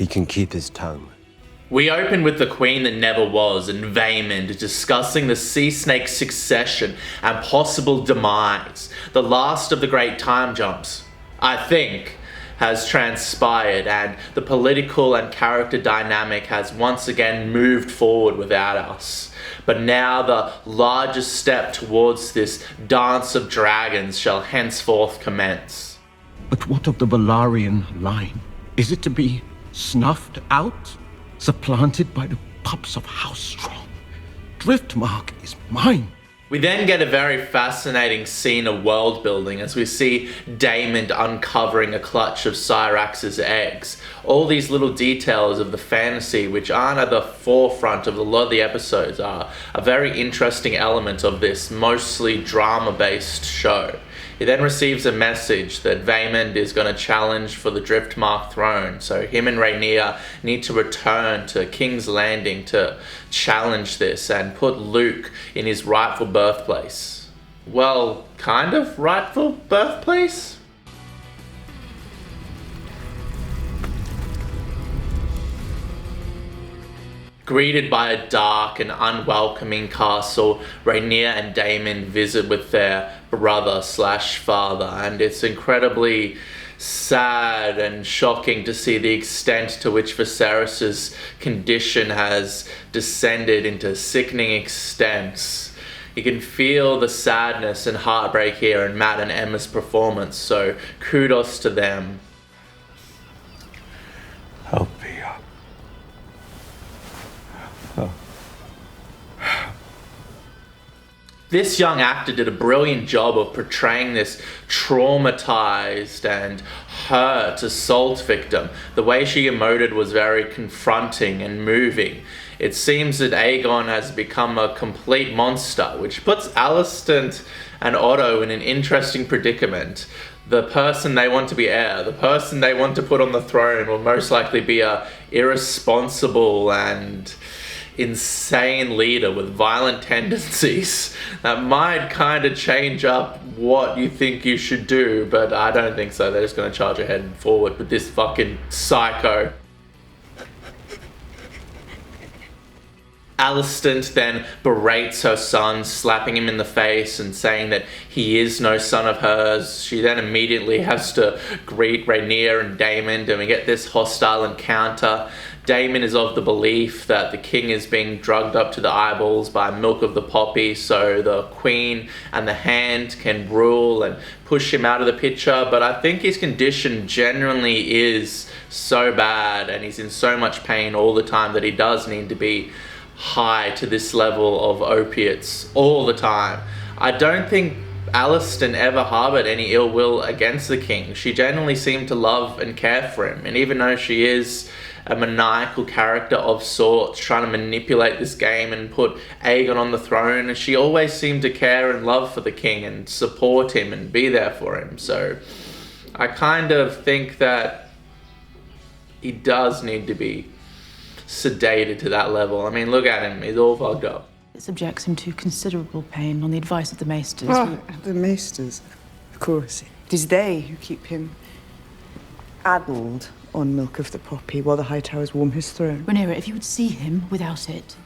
He can keep his tongue. We open with the Queen that never was and Vaemond discussing the sea snake's succession and possible demise. The last of the great time jumps, I think, has transpired, and the political and character dynamic has once again moved forward without us. But now the largest step towards this dance of dragons shall henceforth commence. But what of the Velaryon line? Is it to be snuffed out? Supplanted by the pups of House Strong? Driftmark is mine. We then get a very fascinating scene of world building as we see Daemon uncovering a clutch of Syrax's eggs. All these little details of the fantasy which aren't at the forefront of a lot of the episodes are a very interesting element of this mostly drama-based show. He then receives a message that Vaemond is going to challenge for the Driftmark throne, so him and Rhaenyra need to return to King's Landing to challenge this and put Luke in his rightful birthplace. Well, kind of rightful birthplace? Greeted by a dark and unwelcoming castle, Rhaenyra and Daemon visit with their brother/father, and it's incredibly sad and shocking to see the extent to which Viserys's condition has descended into sickening extents. You can feel the sadness and heartbreak here in Matt and Emma's performance, so kudos to them. Help me. This young actor did a brilliant job of portraying this traumatized and hurt assault victim. The way she emoted was very confronting and moving. It seems that Aegon has become a complete monster, which puts Alicent and Otto in an interesting predicament. The person they want to be heir, the person they want to put on the throne, will most likely be a irresponsible and insane leader with violent tendencies that might kind of change up what you think you should do, but I don't think so. They're just going to charge ahead forward with this fucking psycho. Alicent then berates her son, slapping him in the face and saying that he is no son of hers. She then immediately has to greet Rhaenyra and Daemon, and we get this hostile encounter. Daemon is of the belief that the king is being drugged up to the eyeballs by milk of the poppy, so the queen and the hand can rule and push him out of the picture. But I think his condition generally is so bad and he's in so much pain all the time that he does need to be high to this level of opiates all the time. I don't think Alicent ever harbored any ill will against the king. She genuinely seemed to love and care for him, and even though she is a maniacal character of sorts trying to manipulate this game and put Aegon on the throne, and she always seemed to care and love for the king and support him and be there for him. So I kind of think that he does need to be sedated to that level. I mean, look at him, he's all fucked up. It subjects him to considerable pain on the advice of the maesters. Oh, the maesters, of course. It is they who keep him addled on milk of the poppy while the High Towers warm his throne. Rhaenyra, if you would see him without it.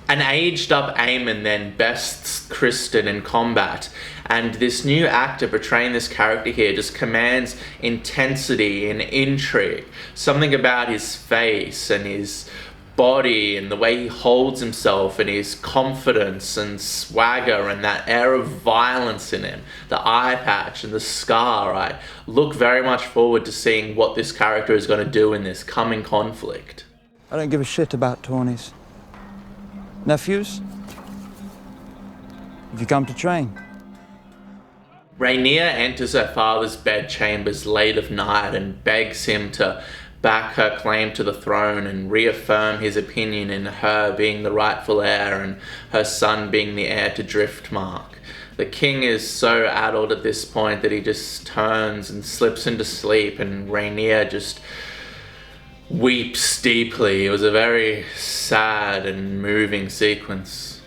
An aged up Aemon then bests Kristen in combat, and this new actor portraying this character here just commands intensity and intrigue. Something about his face and his body and the way he holds himself and his confidence and swagger and that air of violence in him, the eye patch and the scar. I look very much forward to seeing what this character is going to do in this coming conflict. I don't give a shit about Tawnies. Nephews? Have you come to train? Rhaenyra enters her father's bedchambers late of night and begs him to back her claim to the throne and reaffirm his opinion in her being the rightful heir and her son being the heir to Driftmark. The king is so addled at this point that he just turns and slips into sleep, and Rhaenyra just weeps deeply. It was a very sad and moving sequence.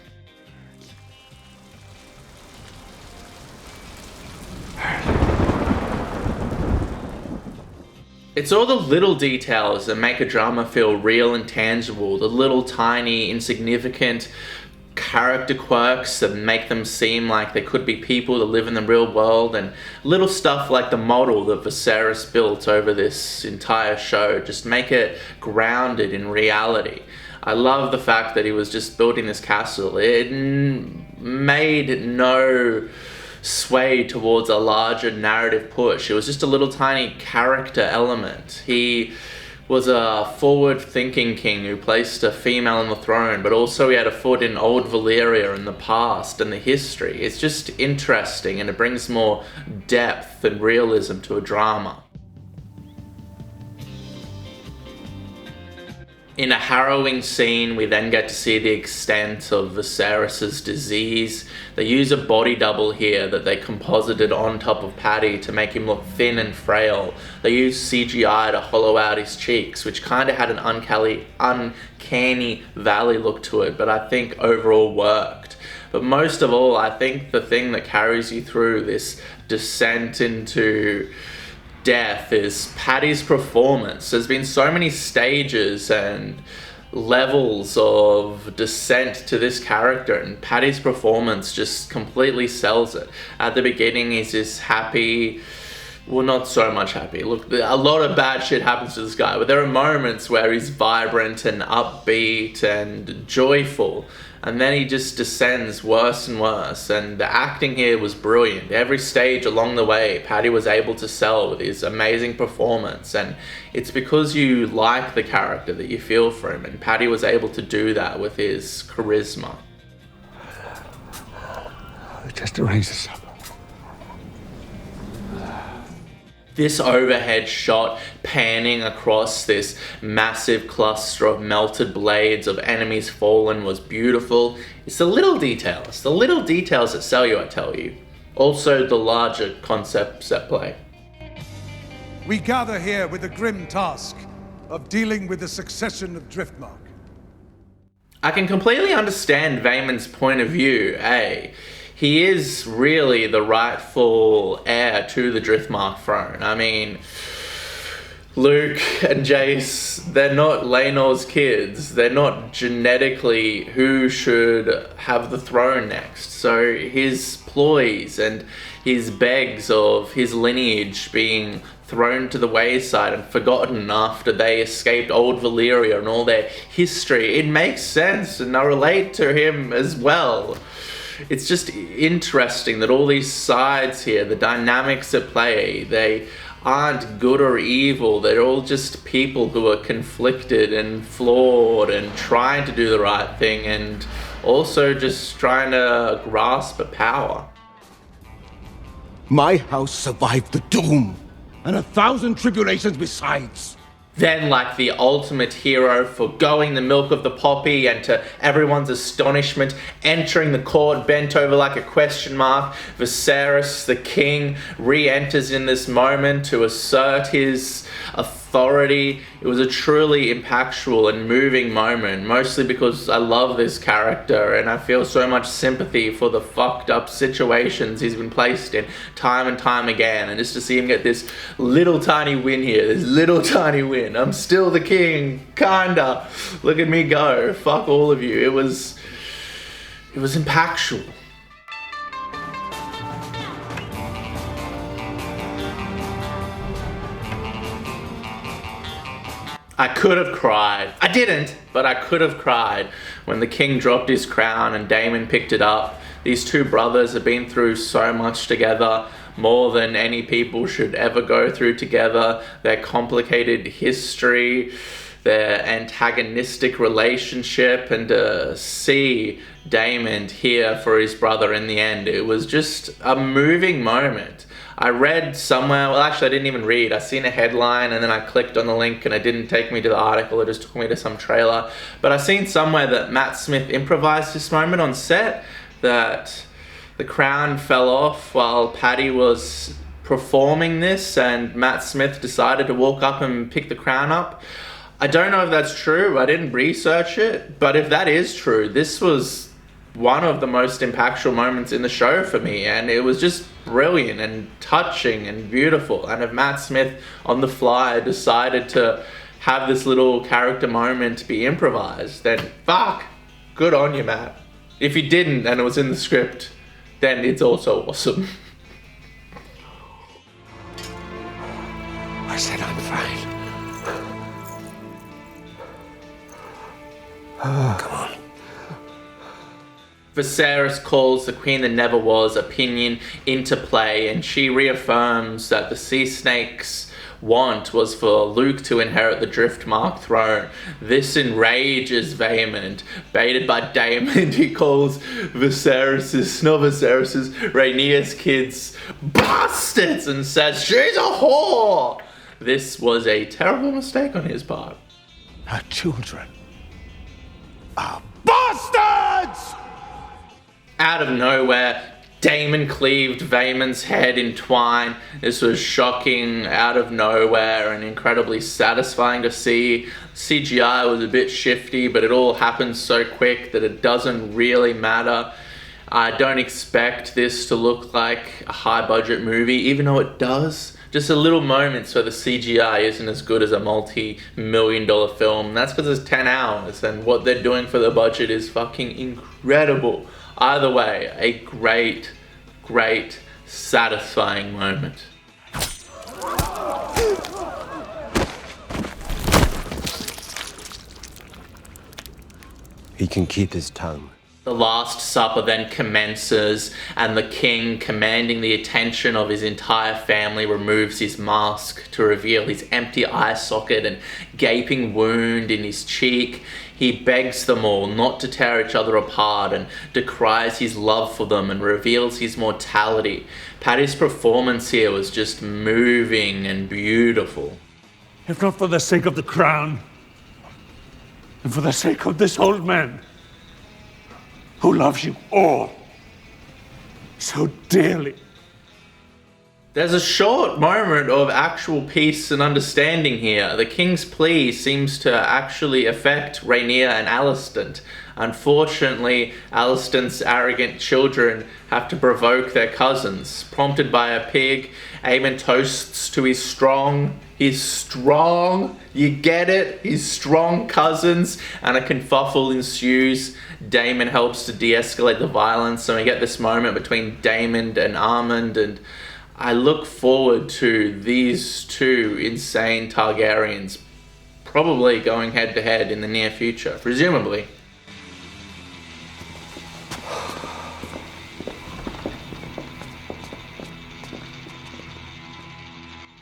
It's all the little details that make a drama feel real and tangible, the little tiny insignificant character quirks that make them seem like they could be people that live in the real world, and little stuff like the model that Viserys built over this entire show just make it grounded in reality. I love the fact that he was just building this castle. It made no sway towards a larger narrative push. It was just a little tiny character element. He was a forward-thinking king who placed a female on the throne, but also he had a foot in old Valyria in the past and the history. It's just interesting, and it brings more depth and realism to a drama. In a harrowing scene, we then get to see the extent of Viserys' disease. They use a body double here that they composited on top of Paddy to make him look thin and frail. They used CGI to hollow out his cheeks, which kind of had an uncanny valley look to it, but I think overall worked. But most of all, I think the thing that carries you through this descent into death is Paddy's performance. There's been so many stages and levels of descent to this character, and Paddy's performance just completely sells it. At the beginning, he's just happy. Well, not so much happy. Look, a lot of bad shit happens to this guy, but there are moments where he's vibrant and upbeat and joyful, and then he just descends worse and worse, and the acting here was brilliant. Every stage along the way, Paddy was able to sell with his amazing performance, and it's because you like the character that you feel for him, and Paddy was able to do that with his charisma. Just arrange this up. This overhead shot panning across this massive cluster of melted blades of enemies fallen was beautiful. It's the little details that sell you, I tell you. Also the larger concepts at play. We gather here with the grim task of dealing with the succession of Driftmark. I can completely understand Vaemond's point of view, He is really the rightful heir to the Driftmark throne. I mean, Luke and Jace, they're not Laenor's kids. They're not genetically who should have the throne next. So his ploys and his begs of his lineage being thrown to the wayside and forgotten after they escaped old Valyria and all their history, it makes sense, and I relate to him as well. It's just interesting that all these sides here, the dynamics at play, they aren't good or evil. They're all just people who are conflicted and flawed and trying to do the right thing, and also just trying to grasp at power. My house survived the doom, and 1,000 tribulations besides. Then, like the ultimate hero, forgoing the milk of the poppy, and to everyone's astonishment, entering the court bent over like a question mark, Viserys, the king, re-enters in this moment to assert his authority. It was a truly impactful and moving moment, mostly because I love this character and I feel so much sympathy for the fucked up situations he's been placed in time and time again, and just to see him get this little tiny win here, this little tiny win. I'm still the king, kinda. Look at me go. Fuck all of you. It was impactful. I could have cried. I didn't, but I could have cried when the king dropped his crown and Daemon picked it up. These two brothers have been through so much together, more than any people should ever go through together. Their complicated history, their antagonistic relationship, and to see Daemon here for his brother in the end, it was just a moving moment. I read somewhere, well actually I didn't even read, I seen a headline and then I clicked on the link and it didn't take me to the article, it just took me to some trailer. But I seen somewhere that Matt Smith improvised this moment on set, that the crown fell off while Paddy was performing this and Matt Smith decided to walk up and pick the crown up. I don't know if that's true, I didn't research it, but if that is true, this was one of the most impactful moments in the show for me, and it was just brilliant and touching and beautiful. And if Matt Smith on the fly decided to have this little character moment be improvised, then fuck, good on you, Matt. If you didn't and it was in the script, then it's also awesome. I said I'm fine. Come on. Viserys calls the Queen That Never Was opinion into play, and she reaffirms that the Sea Snake's want was for Luke to inherit the Driftmark throne. This enrages Vaemond. Baited by Daemon, he calls Rhaenyra's kids bastards and says she's a whore. This was a terrible mistake on his part. Her children are bastards! Out of nowhere, Daemon cleaved Vaemond's head in twine. This was shocking, out of nowhere, and incredibly satisfying to see. CGI was a bit shifty, but it all happened so quick that it doesn't really matter. I don't expect this to look like a high-budget movie, even though it does. Just a little moments where the CGI isn't as good as a multi-million-dollar film. That's because it's 10 hours, and what they're doing for the budget is fucking incredible. Either way, a great, great, satisfying moment. He can keep his tongue. The Last Supper then commences, and the king, commanding the attention of his entire family, removes his mask to reveal his empty eye socket and gaping wound in his cheek. He begs them all not to tear each other apart and decries his love for them and reveals his mortality. Paddy's performance here was just moving and beautiful. If not for the sake of the crown, and for the sake of this old man, who loves you all so dearly. There's a short moment of actual peace and understanding here. The king's plea seems to actually affect Rhaenyra and Alicent. Unfortunately, Alicent's arrogant children have to provoke their cousins. Prompted by a pig, Aemon toasts to his strong, you get it? His strong cousins, and a kerfuffle ensues. Daemon helps to de-escalate the violence, and we get this moment between Daemon and Armand, and I look forward to these two insane Targaryens probably going head to head in the near future, presumably.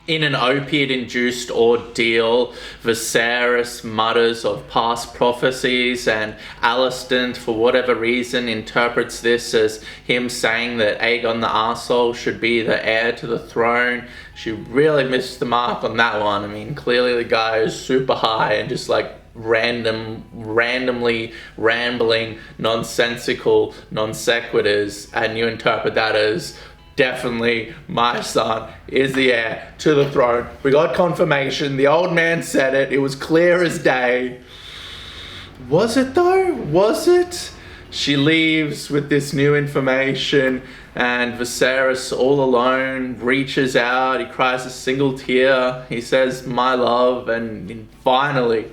In an opiate-induced ordeal, Viserys mutters of past prophecies, and Alicent, for whatever reason, interprets this as him saying that Aegon the Arsehole should be the heir to the throne. She really missed the mark on that one. I mean, clearly the guy is super high and just like randomly rambling, nonsensical non sequiturs, and you interpret that as definitely my son is the heir to the throne. We got confirmation. The old man said it. It was clear as day. Was it though? Was it? She leaves with this new information, and Viserys, all alone, reaches out. He cries a single tear. He says, "My love," and finally,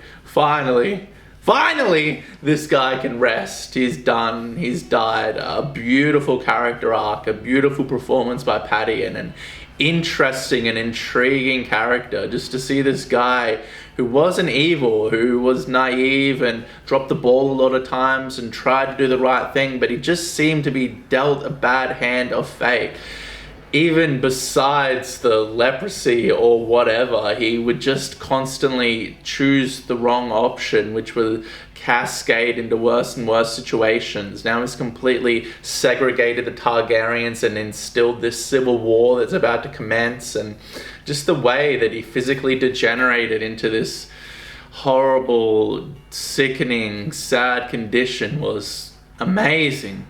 this guy can rest. He's done. He's died. A beautiful character arc, a beautiful performance by Paddy, and an interesting and intriguing character. Just to see this guy who wasn't evil, who was naive and dropped the ball a lot of times and tried to do the right thing, but he just seemed to be dealt a bad hand of fate. Even besides the leprosy or whatever, he would just constantly choose the wrong option, which would cascade into worse and worse situations. Now he's completely segregated the Targaryens and instilled this civil war that's about to commence, and just the way that he physically degenerated into this horrible, sickening, sad condition was amazing.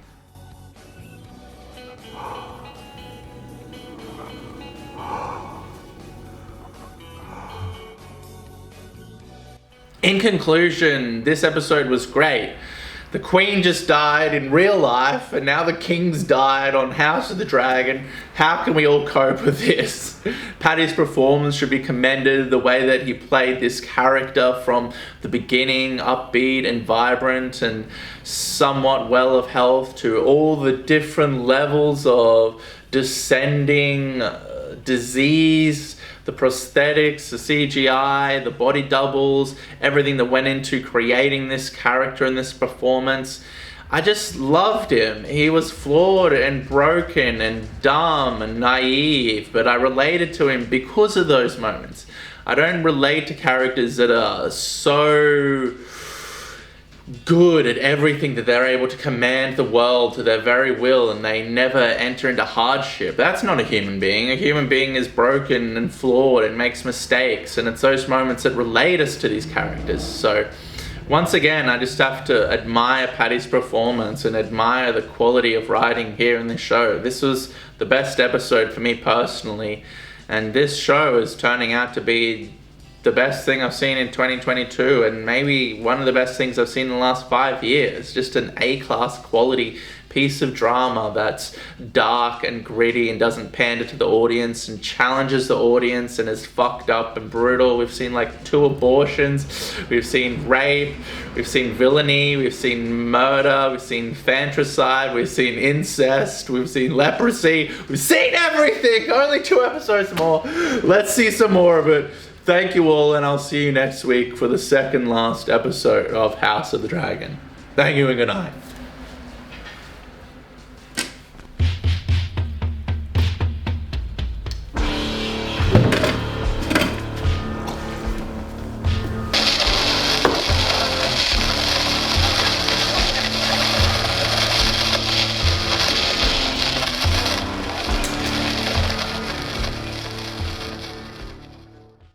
In conclusion, this episode was great. The Queen just died in real life, and now the King's died on House of the Dragon. How can we all cope with this? Paddy's performance should be commended. The way that he played this character from the beginning, upbeat and vibrant and somewhat well of health, to all the different levels of descending disease, the prosthetics, the CGI, the body doubles, everything that went into creating this character and this performance. I just loved him. He was flawed and broken and dumb and naive, but I related to him because of those moments. I don't relate to characters that are so good at everything that they're able to command the world to their very will and they never enter into hardship. That's not a human being. A human being is broken and flawed and makes mistakes, and it's those moments that relate us to these characters. So once again, I just have to admire Paddy's performance and admire the quality of writing here in this show. This was the best episode for me personally, and this show is turning out to be the best thing I've seen in 2022, and maybe one of the best things I've seen in the last 5 years. Just an A-class quality piece of drama that's dark and gritty and doesn't pander to the audience and challenges the audience and is fucked up and brutal. We've seen like 2 abortions, we've seen rape, we've seen villainy, we've seen murder, we've seen fantricide, we've seen incest, we've seen leprosy, we've seen everything. Only 2 episodes more. Let's see some more of it. Thank you all, and I'll see you next week for the second last episode of House of the Dragon. Thank you and good night.